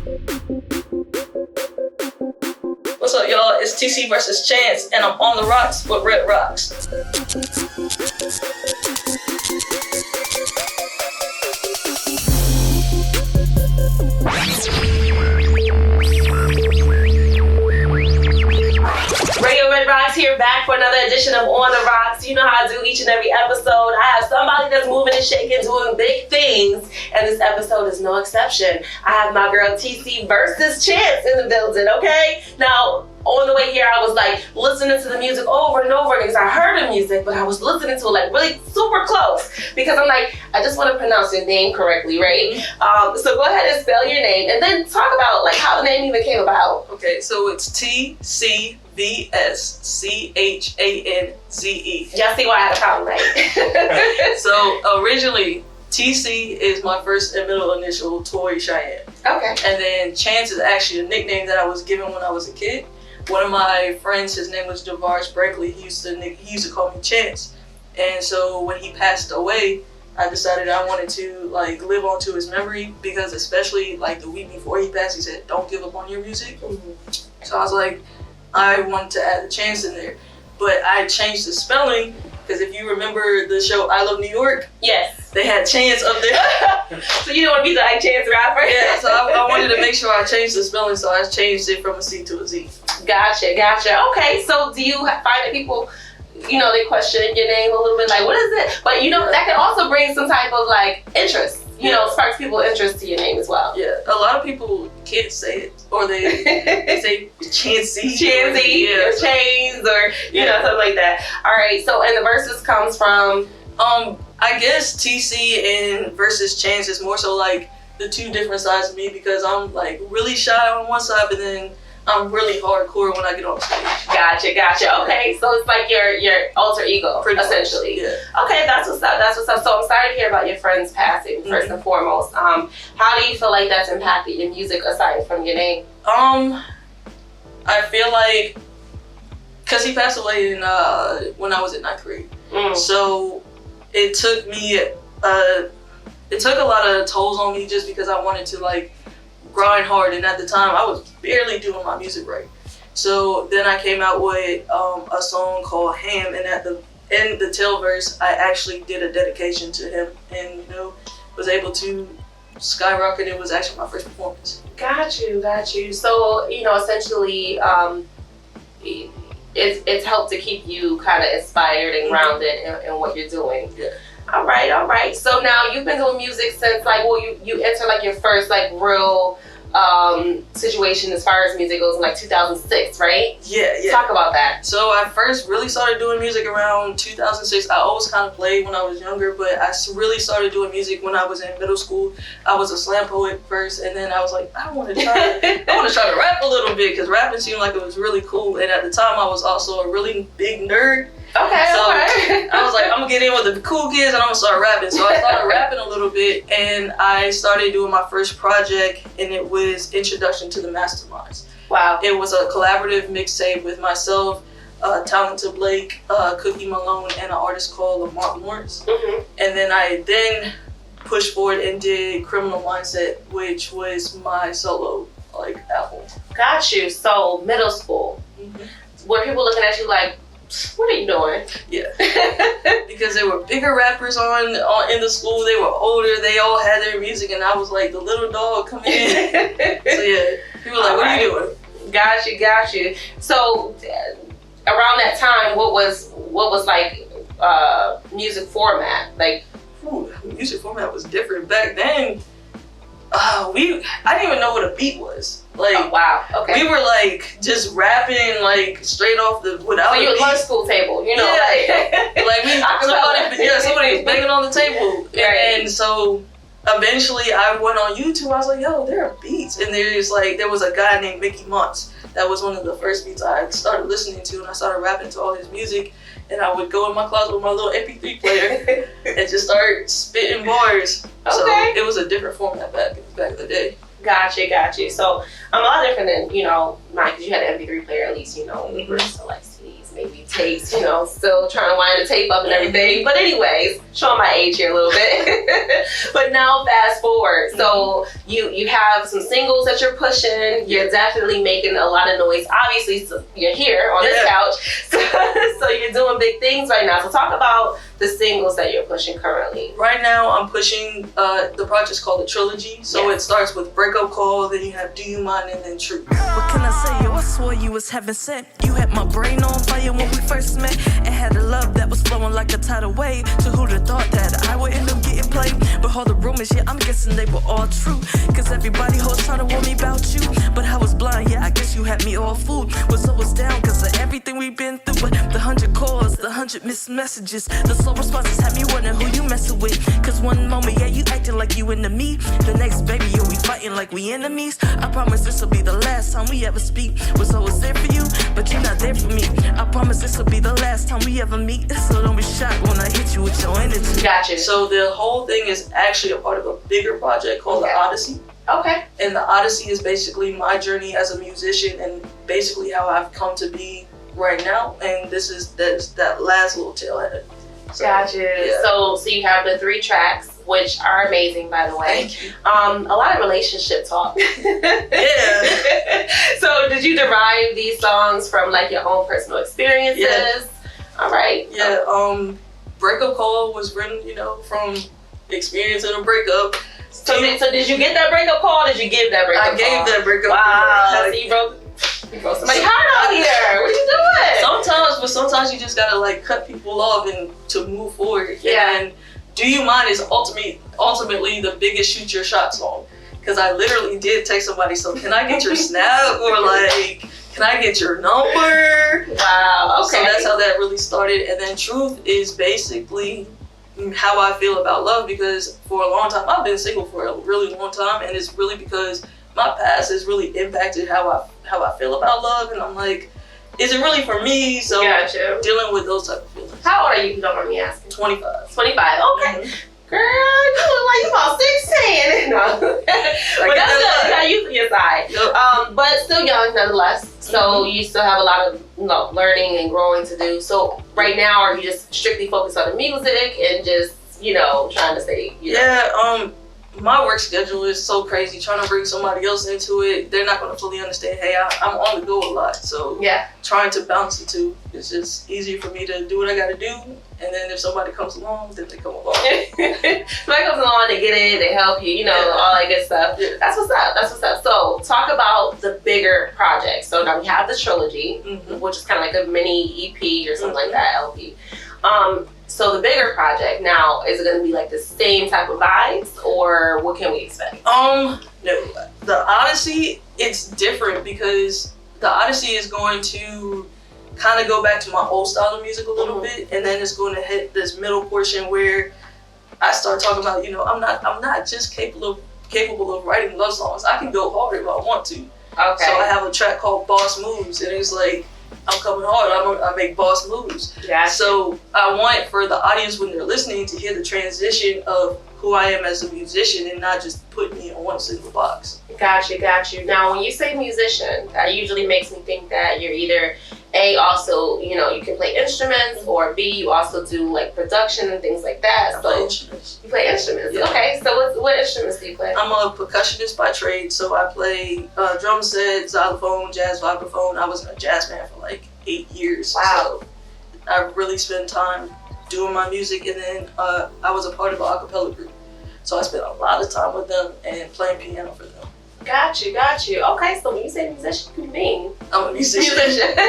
What's up, y'all? It's TC vs. Chanze, and I'm on the rocks with Red Rocks. Radio Red Rocks here, back for another edition of On The Roxx. You know how I do each and every episode. I have somebody that's moving and shaking, doing big things, and this episode is no exception. I have my girl TC vs. Chanze in the building, okay? Now, on the way here, I was like listening to the music over and over because I heard the music, but I was listening to it like really super close because I'm like, I just want to pronounce your name correctly, right? So go ahead and spell your name and then talk about like how the name even came about. Okay, so it's TCvsChanze. Y'all see why I had a problem, right? So originally, TC is my first and middle initial, Toy Cheyenne. Okay. And then Chance is actually a nickname that I was given when I was a kid. One of my friends, his name was DeVarge Brinkley, he used to call me Chance. And so when he passed away, I decided I wanted to like live on to his memory, because especially like the week before he passed, he said, don't give up on your music. Mm-hmm. So I was like, I wanted to add a Chance in there. But I changed the spelling, because if you remember the show I Love New York, yes, they had Chance up there. So you don't want to be the like Chance rapper? Yeah, so I wanted to make sure I changed the spelling, so I changed it from a C to a Z. Gotcha. Okay, so do you find that people, you know, they question your name a little bit, like, what is it? But you know, that can also bring some type of like interest. You know, sparks people interest to your name as well. Yeah, a lot of people can't say it, or they say Chancey, or Chains, or you know, something like that. All right, so and the verses comes from I guess TC and versus Chanze is more so like the two different sides of me, because I'm like really shy on one side, but then I'm really hardcore when I get on stage. Gotcha. Okay, so it's like your alter ego, pretty essentially. Yeah. Okay, that's what's up. So I'm sorry to hear about your friend's passing, first and foremost. How do you feel like that's impacted your music aside from your name? I feel like, cause he passed away in when I was in 9th grade. So it took me it took a lot of tolls on me, just because I wanted to like grind hard, and at the time I was barely doing my music right. So then I came out with a song called Ham, and at the end, the tail verse, I actually did a dedication to him, and you know, was able to skyrocket. It was actually my first performance. Got you. So you know, essentially, it's helped to keep you kind of inspired and grounded in what you're doing. Yeah. All right. So now you've been doing music since like, well, you entered like your first like real situation as far as music goes in like 2006, right? Yeah. Talk about that. So I first really started doing music around 2006. I always kind of played when I was younger, but I really started doing music when I was in middle school. I was a slam poet first, and then I was like, I want to try to rap a little bit, because rapping seemed like it was really cool. And at the time, I was also a really big nerd. Okay. I was like, I'm gonna get in with the cool kids and I'm gonna start rapping. So I started rapping a little bit, and I started doing my first project, and it was Introduction to the Masterminds. Wow. It was a collaborative mixtape with myself, Talented Blake, Cookie Malone, and an artist called Lamont Lawrence. Mm-hmm. And then I pushed forward and did Criminal Mindset, which was my solo like album. Got you. So middle school. Mm-hmm. Were people looking at you like, what are you doing? Yeah. Because there were bigger rappers on in the school. They were older. They all had their music, and I was like the little dog coming in. So yeah, people were like, what are you doing? Got you. So around that time, what was like music format? Like, music format was different back then. I didn't even know what a beat was. Like, oh, wow. Okay. We were like just rapping like straight off without. So you were lunch school table, you know? Yeah. Like somebody was banging on the table, right. And so eventually I went on YouTube. I was like, yo, there are beats, and there was a guy named Mickey Monts. That was one of the first beats I started listening to, and I started rapping to all his music. And I would go in my closet with my little MP3 player and just start spitting bars. Okay. So it was a different format back in the day. Gotcha. So I'm a lot different than, you know, mine, because you had an MP3 player at least, you know, we were so like CDs maybe tapes, you know, still trying to wind the tape up and everything. But anyways, showing my age here a little bit. But now fast forward. So you have some singles that you're pushing. You're definitely making a lot of noise. Obviously, so you're here on this couch. So you're doing big things right now. So talk about the singles that you're pushing currently. Right now, I'm pushing the project's called the Trilogy. So it starts with Breakout Call, then you have Do You Mind, and then Truth. What can I say? Yo, I swore you was heaven sent. You had my brain on fire when we first met, and had a love that was flowing like a tidal wave. So who'd have thought that I would end up getting played? But all the rumors, yeah, I'm guessing they were all true. Cause everybody hoes trying to warn me about you. But I was blind, yeah, I guess you had me all fooled. Was always down cause of everything we've been through. But the 100 calls, the 100 missed messages, the slow responses had me wondering who you messing with. Cause one moment, yeah, you acting like you into me. The next, baby, yo, we fighting like we enemies. I promise this'll be the last time we ever speak. Was always there for you, but you're not there for me. I promise this'll be the last time we ever meet. So don't be shocked when I hit you with your energy. Gotcha. So the whole thing is actually a part of a bigger project called the Odyssey. Okay. And the Odyssey is basically my journey as a musician and basically how I've come to be right now. And this is that last little tail end. So, gotcha. Yeah. So you have the 3 tracks, which are amazing, by the way. Thank you. A lot of relationship talk. Yeah. So did you derive these songs from like your own personal experiences? Yeah. All right. Yeah. Breakup Call was written, you know, from experiencing a breakup. So did you get that breakup call? Or did you give that breakup call? I gave that breakup call. Wow. So you broke somebody's heart out here. What are you doing? Sometimes you just gotta like cut people off and to move forward. Yeah. And Do You Mind is ultimately the biggest shoot your shot song. Cause I literally did text somebody, so can I get your snap? Or like, can I get your number? Wow, okay. So that's how that really started. And then Truth is basically how I feel about love, because for a long time, I've been single for a really long time, and it's really because my past has really impacted how I feel about love, and I'm like, is it really for me? So gotcha. Dealing with those type of feelings. How old are you, if you don't mind me asking? 25. 25, okay. Girl, you look like you about 16. No. But that's good. You got youth on your side. Yep. But still young nonetheless. So you still have a lot of learning and growing to do. So right now, are you just strictly focused on the music and just, trying to stay, Yeah, my work schedule is so crazy. Trying to bring somebody else into it, they're not going to fully understand, hey, I'm on the go a lot. So trying to balance the two, it's just easier for me to do what I got to do. And then if somebody comes along, then they come along. Somebody comes along, they get it, they help you, all that good stuff. Yeah. That's what's up. So talk about the bigger project. So now we have the Trilogy, which is kind of like a mini EP or something like that, LP. So the bigger project now, is it going to be like the same type of vibes, or what can we expect? No, the Odyssey, it's different because the Odyssey is going to kind of go back to my old style of music a little bit, and then it's going to hit this middle portion where I start talking about, I'm not just capable of writing love songs. I can go hard if I want to. Okay. So I have a track called Boss Moves, and it's like, I'm coming hard, I make boss moves. Yeah. So I want for the audience, when they're listening, to hear the transition of who I am as a musician and not just put me in one single box. Got you. Now, when you say musician, that usually makes me think that you're either A, also, you can play instruments, or B, you also do like production and things like that. I play instruments. You play instruments? Yeah. Okay, so what instruments do you play? I'm a percussionist by trade, so I play drum set, xylophone, jazz vibraphone. I was in a jazz band for like 8 years. Wow. So I really spent time doing my music, and then I was a part of an a cappella group. So I spent a lot of time with them and playing piano for them. Got you. Okay, so when you say musician, what do you mean? I'm a musician.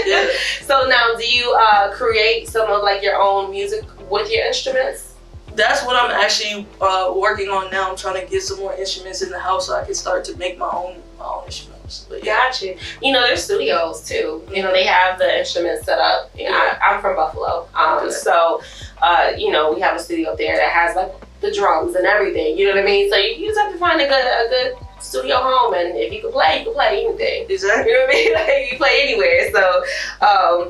Yeah. So now, do you create some of like your own music with your instruments? That's what I'm actually working on now. I'm trying to get some more instruments in the house so I can start to make my own instruments. But Got you. There's studios too. They have the instruments set up. I'm from Buffalo, so we have a studio up there that has like the drums and everything. You know what I mean? So you just have to find a good studio home, and if you can play anything. Exactly. You know what I mean? Like, you play anywhere. So,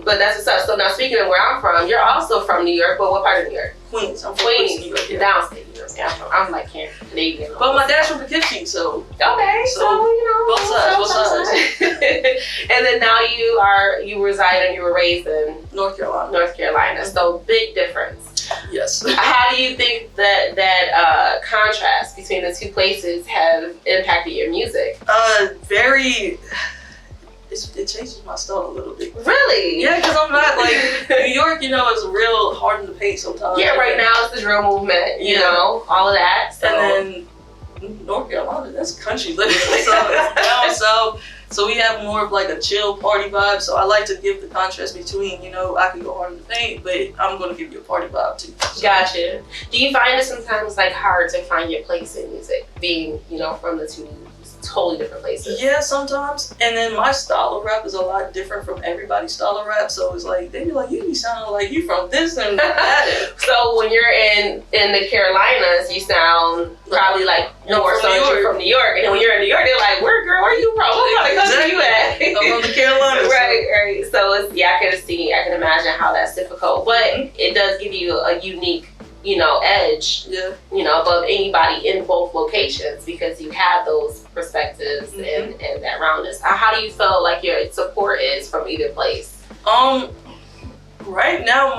but that's what's up. So now, speaking of where I'm from, you're also from New York, but what part of New York? Queens. I'm from Queens, New York. Yeah. Downstate. You know, I'm like Canadian. But my dad's from Poughkeepsie, so. Okay, so you know, both sides. And then now you reside and you were raised in North Carolina. Mm-hmm. So big difference. Yes. How do you think that contrast between the two places have impacted your music? It changes my style a little bit. Really? Yeah, because I'm not like New York. You know, is real hard in the paint sometimes. Yeah, right now it's the drill movement. You know, all of that. So. And then North Carolina, that's country living. So it's down south. So we have more of like a chill party vibe. So I like to give the contrast between, you know, I can go hard in the paint, but I'm going to give you a party vibe too. So. Gotcha. Do you find it sometimes like hard to find your place in music, being, you know, from the two totally different places? Yeah, sometimes. And then my style of rap is a lot different from everybody's style of rap. So it's like, they be like, you be sounding like you from this and that. So when you're in the Carolinas, you sound probably like more so you're from New York. And then when you're in New York, they're like, where are you from? What part of country you at? I'm from the Carolinas. Right. So it's, yeah, I can imagine how that's difficult. But it does give you a unique, you know, edge, you know, above anybody in both locations, because you have those perspectives and that roundness. How do you feel like your support is from either place? Right now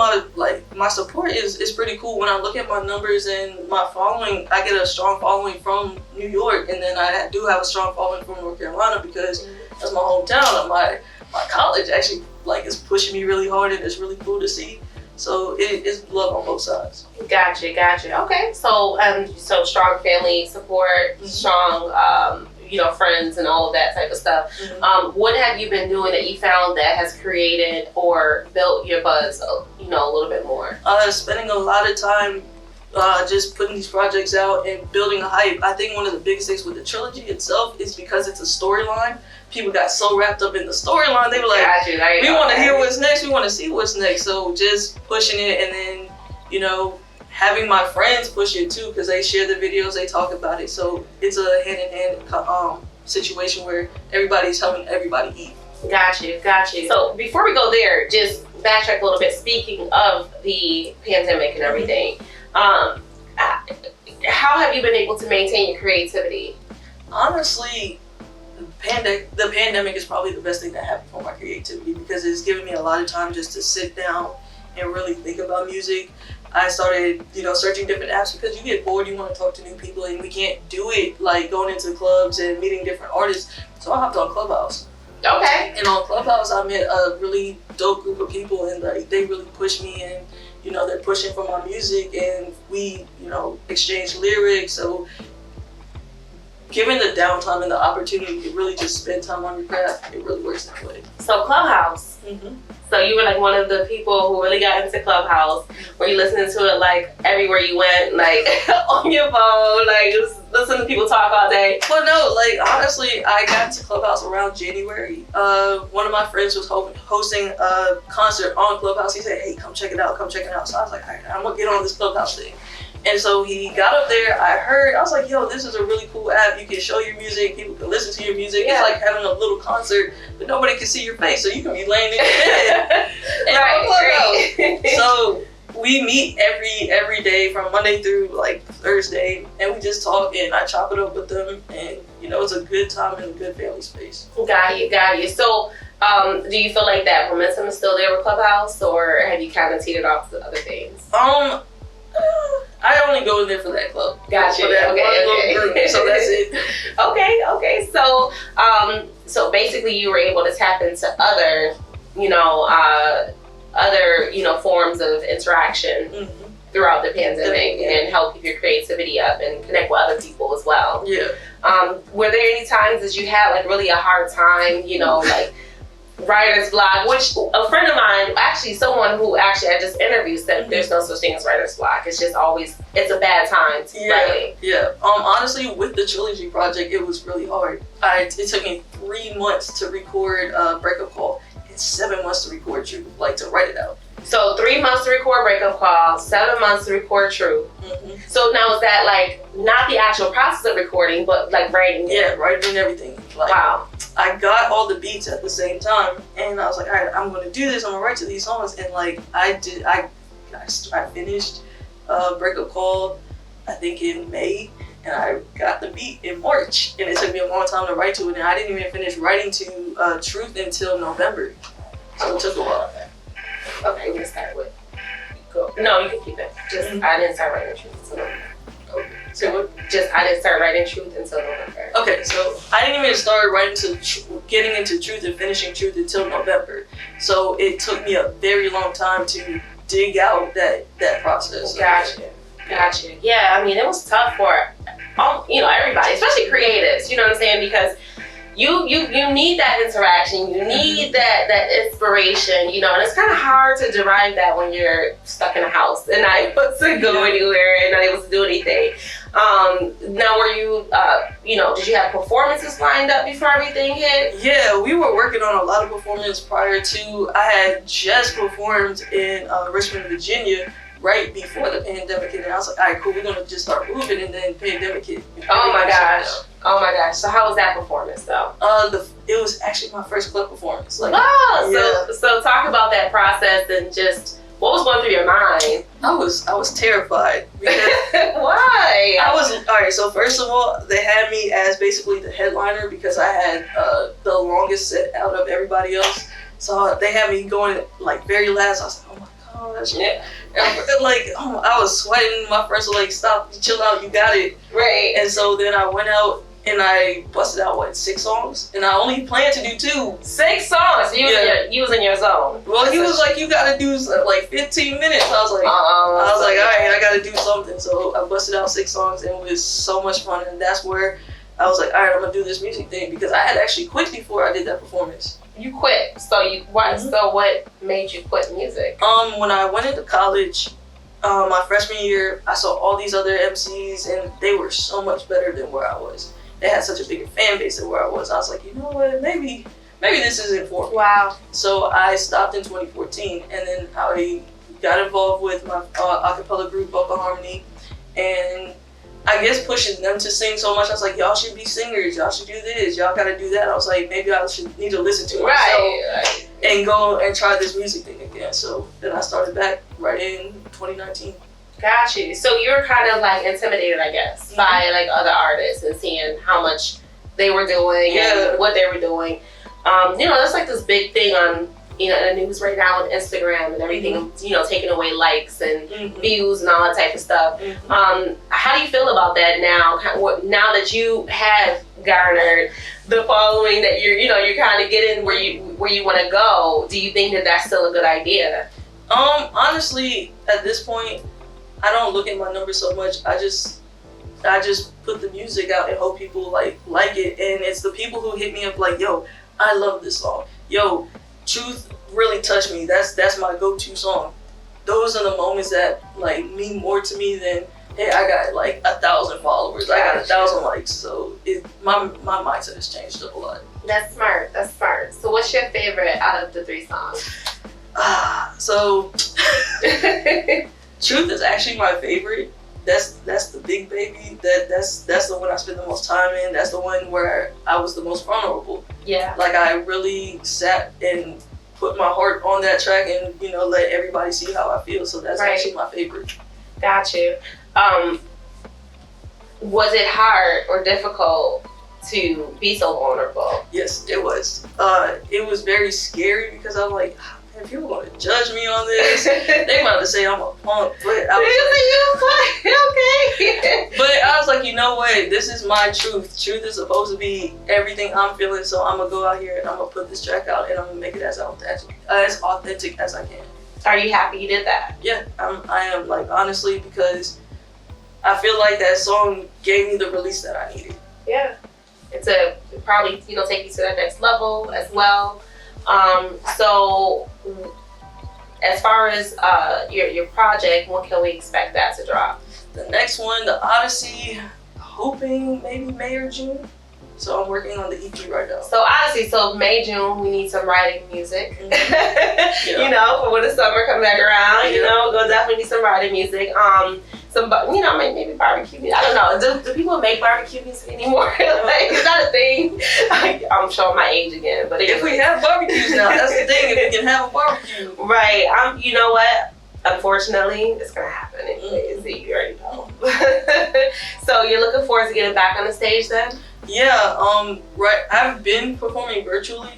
my support is pretty cool. When I look at my numbers and my following, I get a strong following from New York, and then I do have a strong following from North Carolina, because that's my hometown, and my college actually like is pushing me really hard, and it's really cool to see. So it's love on both sides. Gotcha. Okay, so so strong family support, strong you know, friends and all of that type of stuff. What have you been doing that you found that has created or built your buzz, you know, a little bit more? Spending a lot of time just putting these projects out and building a hype. I think one of the biggest things with the trilogy itself is because it's a storyline. People got so wrapped up in the storyline, they were like, we want to hear what's next, we want to see what's next. So just pushing it, and then, you know, having my friends push it too, because they share the videos, they talk about it. So it's a hand-in-hand situation where everybody's helping everybody eat. Gotcha. So before we go there, just backtrack a little bit. Speaking of the pandemic and everything, how have you been able to maintain your creativity? Honestly, the pandemic is probably the best thing that happened for my creativity, because it's given me a lot of time just to sit down and really think about music. I started, you know, searching different apps, because you get bored, you want to talk to new people, and we can't do it like going into clubs and meeting different artists. So I hopped on Clubhouse. Okay. And on Clubhouse, I met a really dope group of people, and like they really pushed me, and you know, they're pushing for my music, and we, you know, exchange lyrics. So given the downtime and the opportunity to really just spend time on your craft, it really works that way. So Clubhouse. So you were like one of the people who really got into Clubhouse. Were you listening to it like everywhere you went, like on your phone, like just listening to people talk all day? Well, no, like honestly, I got into Clubhouse around January. One of my friends was hosting a concert on Clubhouse. He said, hey, come check it out. So I was like, all right, I'm gonna get on this Clubhouse thing. And so he got up there, I was like, yo, this is a really cool app. You can show your music, people can listen to your music. It's like having a little concert, but nobody can see your face, so you can be laying in your bed. Right. So we meet every day from Monday through like Thursday, and we just talk, and I chop it up with them, and you know, it's a good time and a good family space. Got you. So do you feel like that momentum is still there with Clubhouse, or have you kind of teetered off to other things? I only go in there for that club. Gotcha. For that Okay. group, so that's it. Okay. So basically, you were able to tap into other forms of interaction throughout the pandemic and help keep your creativity up and connect with other people as well. Yeah. Were there any times that you had like really a hard time, you know, like writer's block, which a friend of mine, actually someone who actually I just interviewed, said there's no such thing as writer's block. It's just always, it's a bad time to write. Yeah. Honestly, with the trilogy project, it was really hard. It took me 3 months to record Breakout and 7 months to record to write it out. So 3 months to record Breakup Call, 7 months to record Truth. Mm-hmm. So now is that like not the actual process of recording, but like writing? Yeah, writing everything. Like, wow. I got all the beats at the same time, and I was like, all right, I'm gonna do this. I'm gonna write to these songs, and like I finished Breakup Call, I think in May, and I got the beat in March, and it took me a long time to write to it, and I didn't even finish writing to Truth until November, so it took a while. Okay, we're gonna start with. Go. No, you can keep it. Just I didn't start writing Truth until November. Okay. So just I didn't start writing Truth until November. Okay, so I didn't even start writing getting into Truth and finishing Truth until November. So it took me a very long time to dig out that process. Gotcha. Yeah, I mean it was tough for everybody, especially creatives. You know what I'm saying? Because you need that interaction, you need that inspiration, and it's kind of hard to derive that when you're stuck in a house and not able to go anywhere and not able to do anything. Now, were you, did you have performances lined up before everything hit? Yeah, we were working on a lot of performances prior to. I had just performed in Richmond, Virginia, right before the pandemic hit, and I was like, all right, cool, we're gonna just start moving, and then pandemic hit. Oh my gosh! So how was that performance though? It was actually my first club performance. Like, so talk about that process and just what was going through your mind. I was terrified. Because why? Alright, so first of all, they had me as basically the headliner because I had the longest set out of everybody else. So they had me going like very last. I was like, oh my gosh. Yeah. I was sweating. My friends were like, stop, chill out, you got it. Right. And so then I went out and I busted out 6 songs, and I only planned to do 2. 6 songs. You was in your zone. Well, he was like, you gotta do like 15 minutes. I was like, all right, I gotta do something. So I busted out 6 songs, and it was so much fun. And that's where I was like, all right, I'm gonna do this music thing, because I had actually quit before I did that performance. You quit. So So what made you quit music? When I went into college, my freshman year, I saw all these other MCs, and they were so much better than where I was. They had such a bigger fan base than where I was. I was like, you know what, maybe this isn't for me. Wow. So I stopped in 2014, and then I got involved with my a cappella group, Vocal Harmony, and I guess pushing them to sing so much, I was like, y'all should be singers, y'all should do this, y'all gotta do that. I was like, maybe I need to listen to myself and go and try this music thing again. So then I started back right in 2019. Got you. So you were kind of like intimidated, I guess, by like other artists and seeing how much they were doing and what they were doing. That's like this big thing on the news right now with Instagram and everything. Taking away likes and views and all that type of stuff. How do you feel about that now? Now that you have garnered the following that you're kind of getting where you want to go, do you think that that's still a good idea? Honestly, at this point, I don't look at my numbers so much. I just put the music out and hope people like it. And it's the people who hit me up like, yo, I love this song. Yo, Truth really touched me. That's my go-to song. Those are the moments that like mean more to me than, hey, I got like 1,000 followers. I got 1,000 likes. So my mindset has changed up a lot. That's smart. So what's your favorite out of the 3 songs? So Truth is actually my favorite. That's the big baby. That's the one I spent the most time in. That's the one where I was the most vulnerable. Yeah. Like I really sat and put my heart on that track and let everybody see how I feel. So that's actually my favorite. Got you. Was it hard or difficult to be so vulnerable? Yes, it was. It was very scary because I'm like, if people are gonna judge me on this, they about to say I'm a punk. But I was okay. But I was like, you know what? This is my truth. Truth is supposed to be everything I'm feeling. So I'm gonna go out here and I'm gonna put this track out and I'm gonna make it as authentic as I can. Are you happy you did that? Yeah, I am. Like honestly, because I feel like that song gave me the release that I needed. Yeah, it's probably take you to that next level as well. So as far as your project, when can we expect that to drop? The next one, the Odyssey, hoping maybe May or June. So I'm working on the EP right now. So honestly, May, June, we need some writing music. Mm-hmm. You know, for when the summer comes back around, you know, we'll definitely need some writing music. You know, maybe barbecue music. I don't know. Do people make barbecue music anymore? Like, is that a thing? I'm showing my age again. But if we have barbecues now, that's the thing. If we can have a barbecue. Right. You know what? Unfortunately, it's going to happen anyways. You already know. So you're looking forward to getting back on the stage then? Yeah. Right. I've been performing virtually.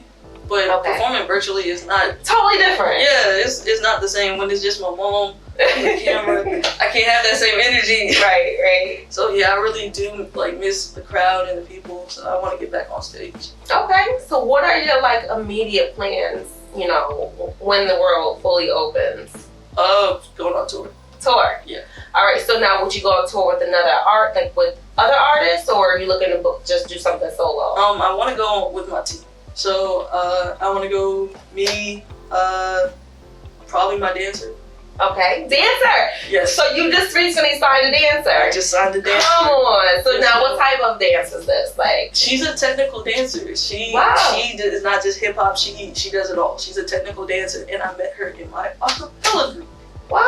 But performing virtually is not... Totally different. Yeah, it's not the same when it's just my mom on the camera. I can't have that same energy. Right. So yeah, I really do like miss the crowd and the people. So I want to get back on stage. Okay. So what are your like immediate plans, you know, when the world fully opens? Going on tour. Tour? Yeah. All right. So now would you go on tour with with other artists, or are you looking to just do something solo? I want to go with my team. So I want to go me, probably my dancer. Okay, dancer. Yes. So you just recently signed a dancer. I just signed a dancer. Come on. So now, what type of dance is this? Like, she's a technical dancer. She is not just hip hop. She does it all. She's a technical dancer, and I met her in my acapella group. Wow.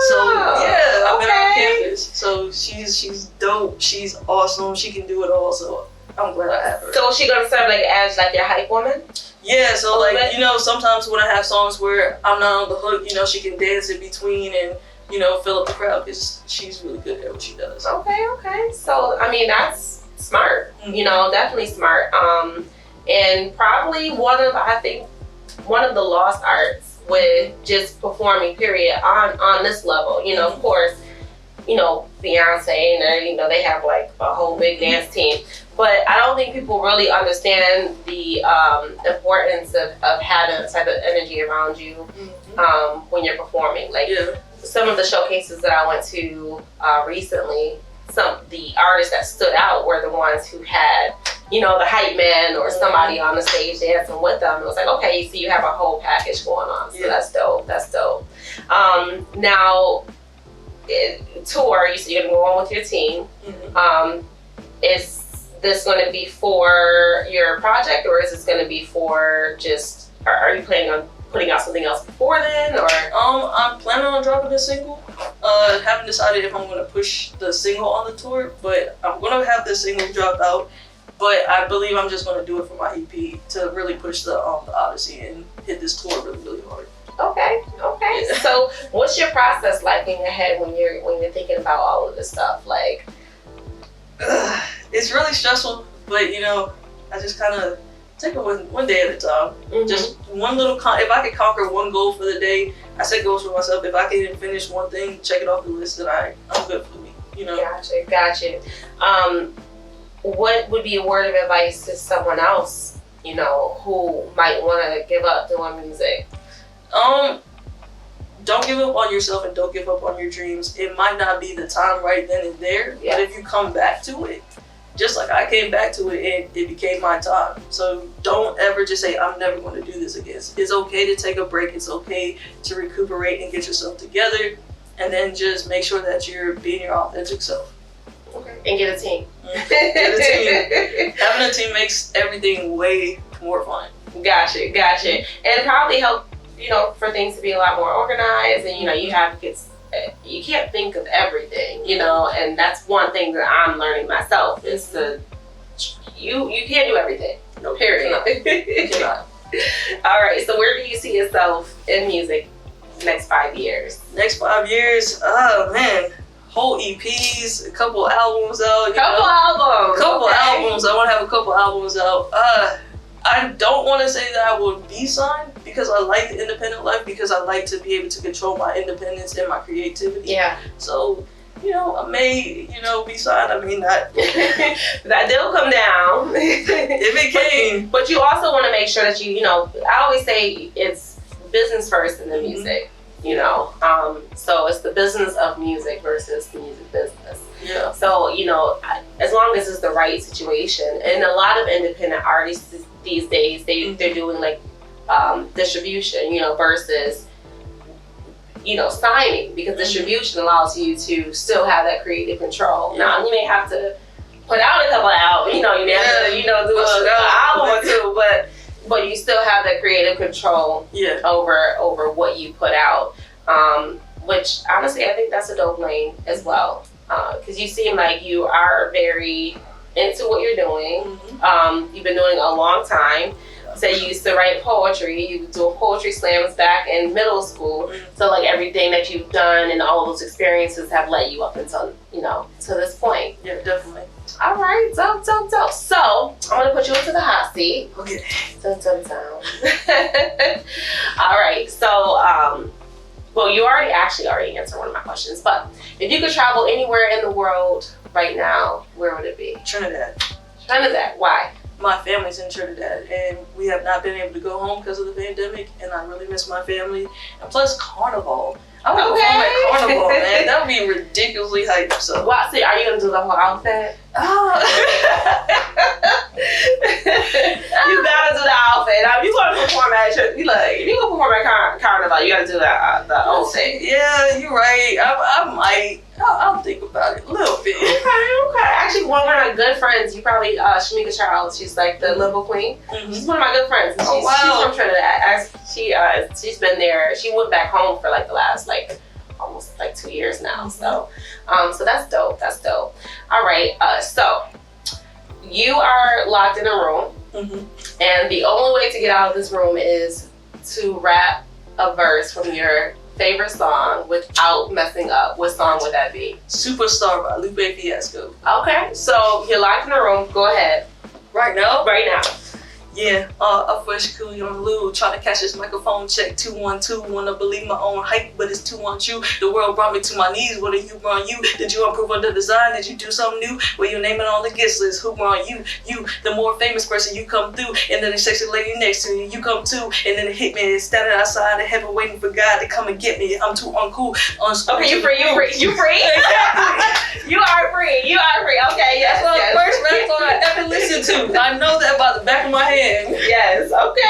So yeah, I met her on campus. So she's dope. She's awesome. She can do it all. So I'm glad I have her. So is she gonna serve like as like your hype woman? Yeah, so like, you know, sometimes when I have songs where I'm not on the hook, you know, she can dance in between and, you know, fill up the crowd because she's really good at what she does. Okay. So, I mean, that's smart, you know, definitely smart. And probably one of the lost arts with just performing, period, on this level. You know, of course, you know, Beyonce and, you know, they have like a whole big dance team. But I don't think people really understand the importance of having a type of energy around you when you're performing. Like some of the showcases that I went to recently, the artists that stood out were the ones who had, you know, the hype man or somebody on the stage dancing with them. It was like, okay, so you have a whole package going on. So that's dope. Now, tour, you said you're going to go on with your team. Is this going to be for your project, or is this going to be for just, are you planning on putting out something else before then, or? I'm planning on dropping a single. Haven't decided if I'm going to push the single on the tour, but I'm going to have the single drop out. But I believe I'm just going to do it for my EP to really push the Odyssey and hit this tour really, really hard. Okay. Yeah. So what's your process like in your head when you're thinking about all of this stuff? Like, it's really stressful, but you know, I just kind of take it one day at a time. Just one little, if I could conquer one goal for the day, I set goals for myself. If I can finish one thing, check it off the list, then I'm good for me, you know? Gotcha. What would be a word of advice to someone else, you know, who might want to give up doing music? Don't give up on yourself and don't give up on your dreams. It might not be the time right then and there, but if you come back to it, just like I came back to it and it became my time. So don't ever just say, I'm never going to do this again. It's okay to take a break. It's okay to recuperate and get yourself together, and then just make sure that you're being your authentic self. Okay. And get a team. Get a team. Having a team makes everything way more fun. Gotcha. And probably help, you know, for things to be a lot more organized, and you know, you can't think of everything, you know, and that's one thing that I'm learning myself is to you can't do everything. No, period. You cannot. All right, so where do you see yourself in music next 5 years? Next 5 years, oh man, whole EPs, a couple albums out. Couple albums. I want to have a couple albums out. I don't want to say that I would be signed because I like the independent life, because I like to be able to control my independence and my creativity. Yeah. So, you know, I may, you know, be signed. I mean, not. That will come down. If it came. But you also want to make sure that you know, I always say it's business first in the music, you know. So it's the business of music versus the music business. Yeah. So, you know, as long as it's the right situation, and a lot of independent artists these days, they're doing like distribution, you know, versus, you know, signing, because distribution allows you to still have that creative control. Now, you may have to put out a couple albums, you know, you may have to, you know, But you still have that creative control over what you put out. Which honestly, I think that's a dope lane as well. Because you seem like you are very into what you're doing. You've been doing it a long time. So you used to write poetry. You were doing poetry slams back in middle school. So like everything that you've done and all those experiences have led you up until, to this point. Yeah, definitely. All right, dope. So I'm gonna put you into the hot seat. Okay. Dun. All right, so well, you already answered one of my questions, but if you could travel anywhere in the world right now, where would it be? Trinidad. Why? My family's in Trinidad, and we have not been able to go home because of the pandemic, and I really miss my family. And plus, Carnival. I want to go home at Carnival, man. That would be ridiculously hyped. So. Well, see, are you going to do the whole outfit? Oh. You got to do the outfit. Now, if you want to perform at if you going to perform at Carnival, you got to do the whole thing. Yeah, you're right. I might. I'll think about it a little bit. Okay. Actually, one of my good friends, you probably, Shamika Charles, she's like the Limbo Queen. She's one of my good friends. She's from Trinidad. She's been there. She went back home for like the last almost 2 years now. So that's dope. All right. So you are locked in a room, and the only way to get out of this room is to rap a verse from your favorite song without messing up. What song would that be? Superstar by Lupe Fiasco. Okay, so you're locked in the room. Go ahead. Right now? Right now. Yeah, a fresh coolie on the loo, trying to catch this microphone check 212. Wanna believe my own hype, but it's too untrue. The world brought me to my knees. What did you run you? Did you improve on the design? Did you do something new? Well, your name it on the guest list. Who run you? You, the more famous person, you come through, and then the sexy lady next to you, you come too, and then the hitman is standing outside of heaven waiting for God to come and get me. I'm too uncool. Okay, you free. You free. Exactly. You are free. Okay, yes. That's the first rap song I ever listened to. I know that by the back of my hand. Yes. Okay.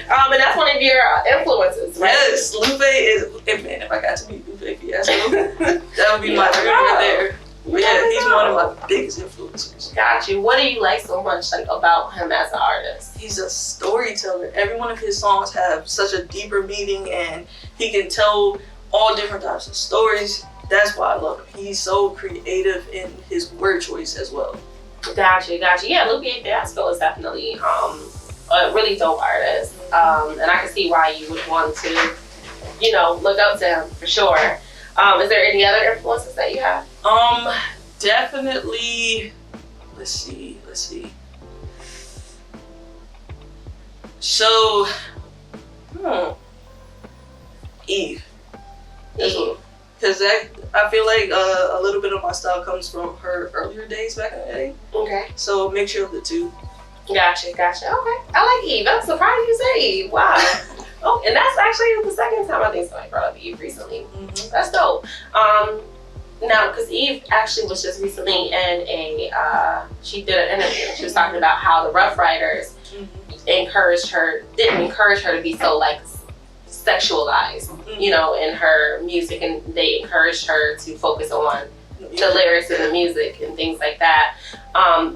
And that's one of your influences, right? Yes, Lupe is. Man, if I got to meet Lupe Fiasco, that would be my dream right there. But yeah, he's one of my biggest influencers. Got you. What do you like so much about him as an artist? He's a storyteller. Every one of his songs have such a deeper meaning, and he can tell all different types of stories. That's why I love him. He's so creative in his word choice as well. Gotcha. Yeah, Lupe Fiasco is definitely a really dope artist. And I can see why you would want to, look up to him for sure. Is there any other influences that you have? Definitely. Let's see. So, Eve. Because I feel like a little bit of my style comes from her earlier days back in the day. Okay. So mixture of the two. Gotcha. Okay. I like Eve. I'm surprised you said Eve. Wow. Oh, and that's actually the second time I think somebody brought up Eve recently. That's dope. Now, because Eve actually was just recently in she did an interview. She was talking about how the Rough Riders didn't encourage her to be so sexualized, in her music, and they encouraged her to focus on the lyrics and the music and things like that.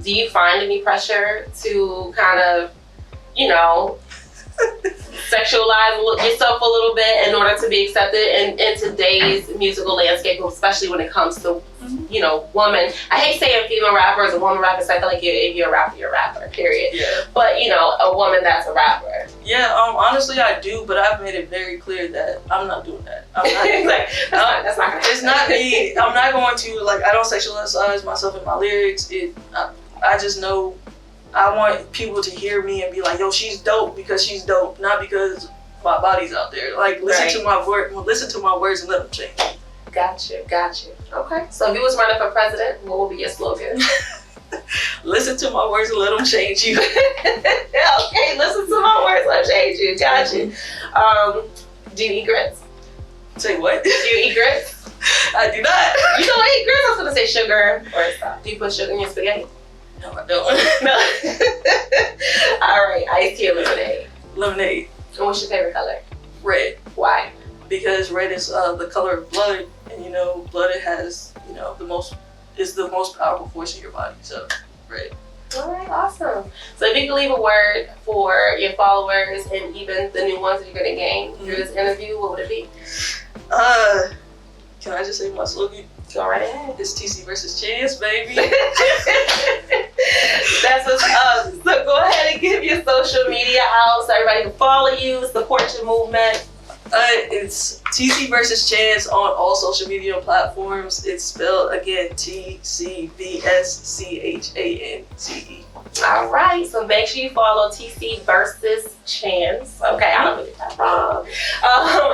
Do you find any pressure to kind of, sexualize yourself a little bit in order to be accepted in today's musical landscape, especially when it comes to, woman? I hate saying female rappers or woman rappers. I feel like if you're a rapper, you're a rapper, period. Yeah. But, a woman that's a rapper. Yeah, honestly, I do, but I've made it very clear that I'm not doing that. I'm not. That's not it's not me. I'm not going to, I don't sexualize myself in my lyrics. I just know I want people to hear me and be like, yo, she's dope because she's dope, not because my body's out there. Listen to my words and let them change. Gotcha. Okay. So if you was running for president, what would be your slogan? Listen to my words and let them change you. Okay, listen to my words, let them change you. Gotcha. Do you eat grits? Say what? Do you eat grits? I do not. You don't eat grits? I was gonna say sugar or stuff. Do you put sugar in your spaghetti? No, I don't. No. All right, iced tea or lemonade? Lemonade. And what's your favorite color? Red. Why? Because red is the color of blood, and blood has the most powerful force in your body. So red. All right, awesome. So if you can leave a word for your followers and even the new ones that you're going to gain through this interview, what would it be? Can I just say my slogan? Go right ahead. It's TCvsChanze, baby. That's what's up. So go ahead and give your social media out so everybody can follow you, support your movement. It's TCvsChanze on all social media platforms. It's spelled again TCvsChanze. All right, so make sure you follow TCvsChanze. Okay, I don't get that wrong.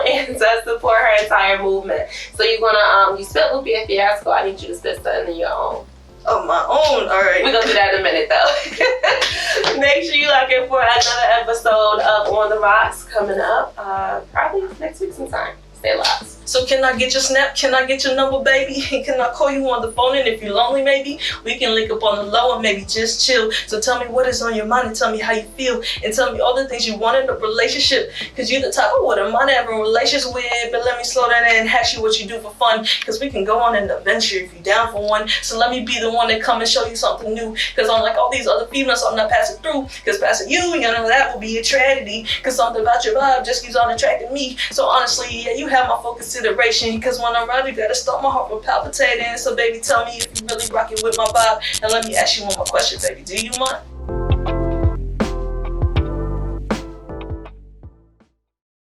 And to support her entire movement. So you're gonna you spit Lupe Fiasco. I need you to spit something in your own. Oh, my own. All right. We're gonna do that in a minute though. Make sure you lock in for another episode of On The Roxx coming up. Probably next week sometime. Stay locked. So can I get your snap? Can I get your number, baby? And can I call you on the phone? And if you're lonely, maybe we can link up on the low and maybe just chill. So tell me what is on your mind and tell me how you feel. And tell me all the things you want in a relationship. Cause you're the type I wouldn't mind having relations with. But let me slow down and ask you what you do for fun. Cause we can go on an adventure if you're down for one. So let me be the one that come and show you something new. Cause unlike all these other females, I'm not passing through. Cause passing you know, that will be a tragedy. Cause something about your vibe just keeps on attracting me. So honestly, yeah, you have my full consideration. Cause when I'm around, you gotta start my heart from palpitating. So baby, tell me if you really rocking with my vibe. And let me ask you one more question, baby. Do you mind?